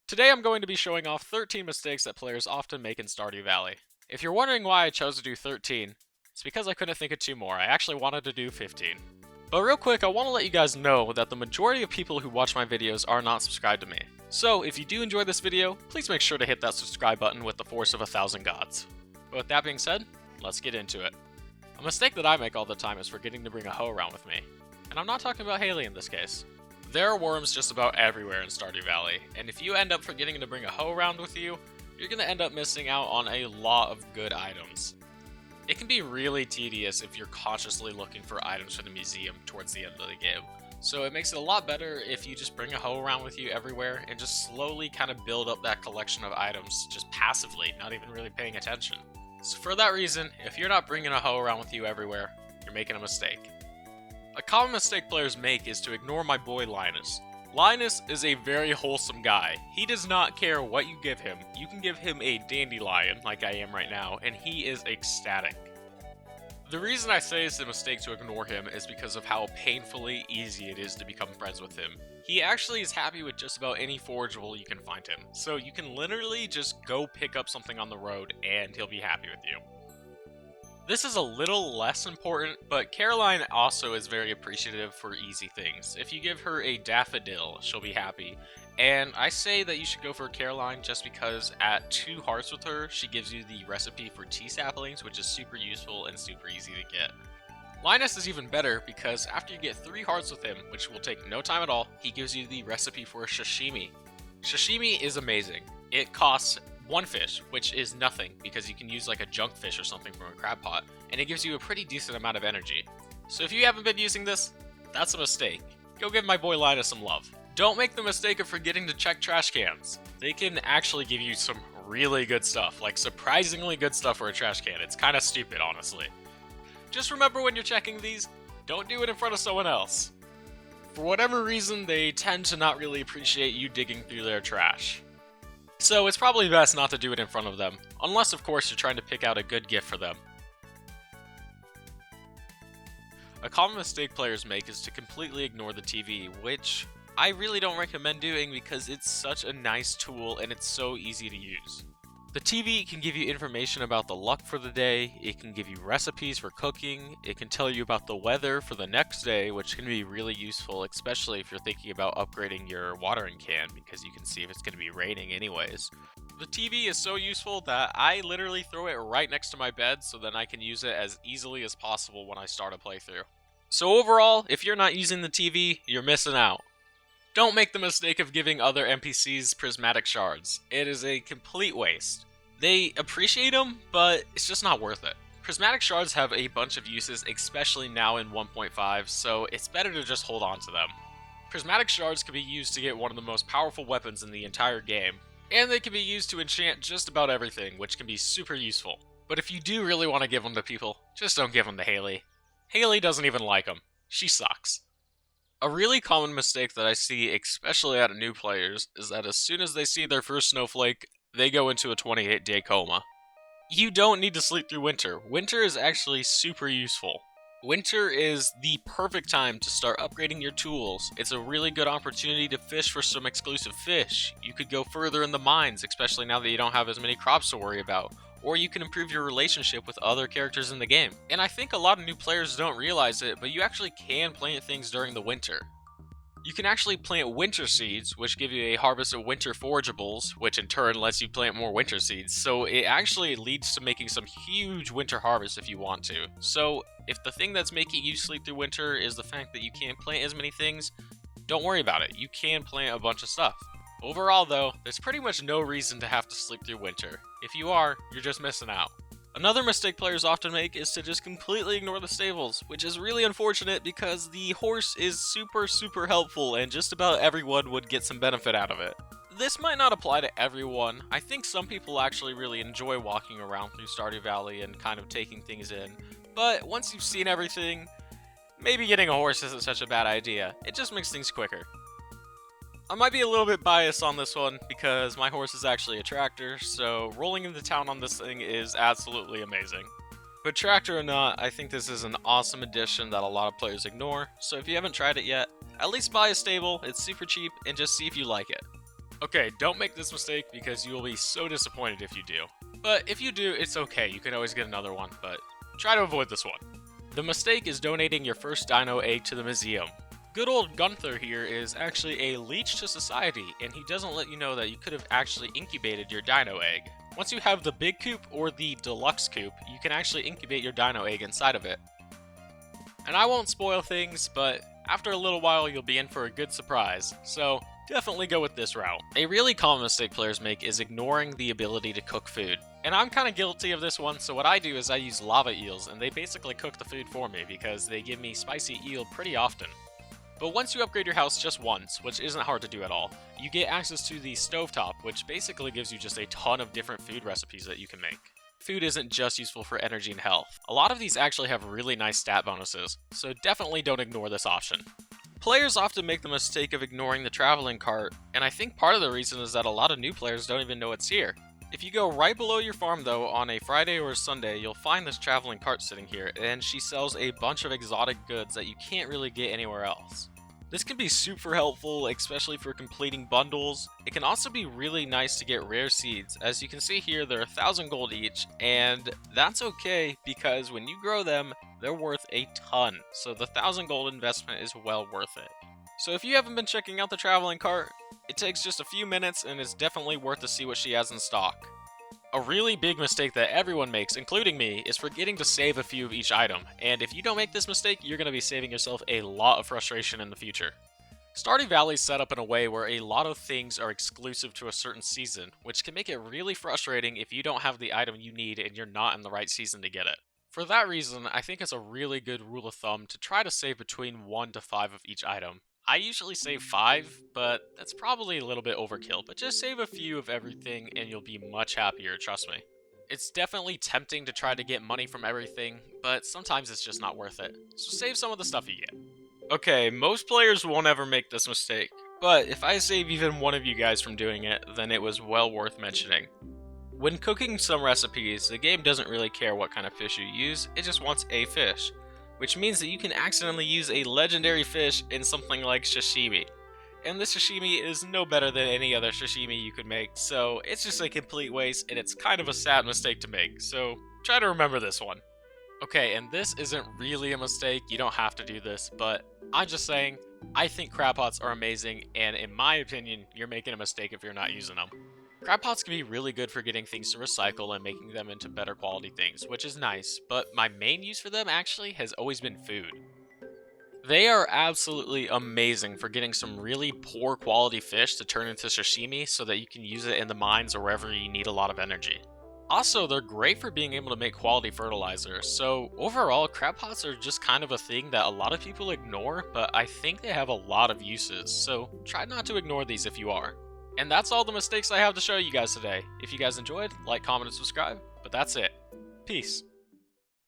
Today I'm going to be showing off 13 mistakes that players often make in Stardew Valley. If you're wondering why I chose to do 13, it's because I couldn't think of 2 more. I actually wanted to do 15. But real quick, I want to let you guys know that the majority of people who watch my videos are not subscribed to me. So if you do enjoy this video, please make sure to hit that subscribe button with the force of 1,000 gods. But with that being said, let's get into it. A mistake that I make all the time is forgetting to bring a hoe around with me. And I'm not talking about Haley in this case. There are worms just about everywhere in Stardew Valley, and if you end up forgetting to bring a hoe around with you, you're going to end up missing out on a lot of good items. It can be really tedious if you're consciously looking for items for the museum towards the end of the game, so it makes it a lot better if you just bring a hoe around with you everywhere and just slowly kind of build up that collection of items just passively, not even really paying attention. So for that reason, if you're not bringing a hoe around with you everywhere, you're making a mistake. A common mistake players make is to ignore my boy Linus. Linus is a very wholesome guy. He does not care what you give him. You can give him a dandelion, like I am right now, and he is ecstatic. The reason I say it's a mistake to ignore him is because of how painfully easy it is to become friends with him. He actually is happy with just about any forageable you can find him, so you can literally just go pick up something on the road and he'll be happy with you. This is a little less important, but Caroline also is very appreciative for easy things. If you give her a daffodil, she'll be happy. And I say that you should go for Caroline just because at 2 hearts with her, she gives you the recipe for tea saplings, which is super useful and super easy to get. Linus is even better because after you get 3 hearts with him, which will take no time at all, he gives you the recipe for sashimi. Sashimi is amazing. It costs 1 fish, which is nothing because you can use like a junk fish or something from a Crabpot, and it gives you a pretty decent amount of energy. So if you haven't been using this, that's a mistake. Go give my boy Linus some love. Don't make the mistake of forgetting to check trash cans. They can actually give you some really good stuff, like surprisingly good stuff for a trash can. It's kind of stupid, honestly. Just remember when you're checking these, don't do it in front of someone else. For whatever reason, they tend to not really appreciate you digging through their trash. So it's probably best not to do it in front of them, unless of course you're trying to pick out a good gift for them. A common mistake players make is to completely ignore the TV, which I really don't recommend doing because it's such a nice tool and it's so easy to use. The TV can give you information about the luck for the day, it can give you recipes for cooking, it can tell you about the weather for the next day, which can be really useful, especially if you're thinking about upgrading your watering can, because you can see if it's going to be raining anyways. The TV is so useful that I literally throw it right next to my bed so then I can use it as easily as possible when I start a playthrough. So overall, if you're not using the TV, you're missing out. Don't make the mistake of giving other NPCs prismatic shards. It is a complete waste. They appreciate them, but it's just not worth it. Prismatic shards have a bunch of uses, especially now in 1.5, so it's better to just hold on to them. Prismatic shards can be used to get one of the most powerful weapons in the entire game, and they can be used to enchant just about everything, which can be super useful. But if you do really want to give them to people, just don't give them to Haley. Haley doesn't even like them. She sucks. A really common mistake that I see, especially out of new players, is that as soon as they see their first snowflake, they go into a 28-day coma. You don't need to sleep through winter. Winter is actually super useful. Winter is the perfect time to start upgrading your tools. It's a really good opportunity to fish for some exclusive fish. You could go further in the mines, especially now that you don't have as many crops to worry about. Or you can improve your relationship with other characters in the game. And I think a lot of new players don't realize it, but you actually can plant things during the winter. You can actually plant winter seeds, which give you a harvest of winter forageables, which in turn lets you plant more winter seeds, so it actually leads to making some huge winter harvests if you want to. So if the thing that's making you sleep through winter is the fact that you can't plant as many things, don't worry about it, you can plant a bunch of stuff. Overall though, there's pretty much no reason to have to sleep through winter. If you are, you're just missing out. Another mistake players often make is to just completely ignore the stables, which is really unfortunate because the horse is super helpful and just about everyone would get some benefit out of it. This might not apply to everyone. I think some people actually really enjoy walking around through Stardew Valley and kind of taking things in, but once you've seen everything, maybe getting a horse isn't such a bad idea. It just makes things quicker. I might be a little bit biased on this one because my horse is actually a tractor, so rolling into town on this thing is absolutely amazing. But tractor or not, I think this is an awesome addition that a lot of players ignore, so if you haven't tried it yet, at least buy a stable, it's super cheap, and just see if you like it. Okay, don't make this mistake because you will be so disappointed if you do. But if you do, it's okay, you can always get another one, but try to avoid this one. The mistake is donating your first dino egg to the museum. Good old Gunther here is actually a leech to society, and he doesn't let you know that you could have actually incubated your dino egg. Once you have the big coop or the deluxe coop, you can actually incubate your dino egg inside of it. And I won't spoil things, but after a little while you'll be in for a good surprise, so definitely go with this route. A really common mistake players make is ignoring the ability to cook food. And I'm kind of guilty of this one, so what I do is I use lava eels, and they basically cook the food for me because they give me spicy eel pretty often. But once you upgrade your house just once, which isn't hard to do at all, you get access to the stovetop, which basically gives you just a ton of different food recipes that you can make. Food isn't just useful for energy and health. A lot of these actually have really nice stat bonuses, so definitely don't ignore this option. Players often make the mistake of ignoring the traveling cart, and I think part of the reason is that a lot of new players don't even know it's here. If you go right below your farm though, on a Friday or a Sunday, you'll find this traveling cart sitting here, and she sells a bunch of exotic goods that you can't really get anywhere else. This can be super helpful, especially for completing bundles. It can also be really nice to get rare seeds. As you can see here, they're 1,000 gold each, and that's okay because when you grow them, they're worth a ton, so the 1,000 gold investment is well worth it. So if you haven't been checking out the traveling cart, it takes just a few minutes and it's definitely worth to see what she has in stock. A really big mistake that everyone makes, including me, is forgetting to save a few of each item, and if you don't make this mistake, you're going to be saving yourself a lot of frustration in the future. Stardew Valley is set up in a way where a lot of things are exclusive to a certain season, which can make it really frustrating if you don't have the item you need and you're not in the right season to get it. For that reason, I think it's a really good rule of thumb to try to save between 1 to 5 of each item. I usually save 5, but that's probably a little bit overkill, but just save a few of everything and you'll be much happier, trust me. It's definitely tempting to try to get money from everything, but sometimes it's just not worth it, so save some of the stuff you get. Okay, most players won't ever make this mistake, but if I save even one of you guys from doing it, then it was well worth mentioning. When cooking some recipes, the game doesn't really care what kind of fish you use, it just wants a fish. Which means that you can accidentally use a legendary fish in something like sashimi. And this sashimi is no better than any other sashimi you could make, so it's just a complete waste and it's kind of a sad mistake to make, so try to remember this one. Okay, and this isn't really a mistake, you don't have to do this, but I'm just saying, I think Crabpots are amazing, and in my opinion, you're making a mistake if you're not using them. Crabpots can be really good for getting things to recycle and making them into better quality things, which is nice, but my main use for them actually has always been food. They are absolutely amazing for getting some really poor quality fish to turn into sashimi so that you can use it in the mines or wherever you need a lot of energy. Also, they're great for being able to make quality fertilizer, so overall, Crabpots are just kind of a thing that a lot of people ignore, but I think they have a lot of uses, so try not to ignore these if you are. And that's all the mistakes I have to show you guys today. If you guys enjoyed, like, comment, and subscribe. But that's it. Peace.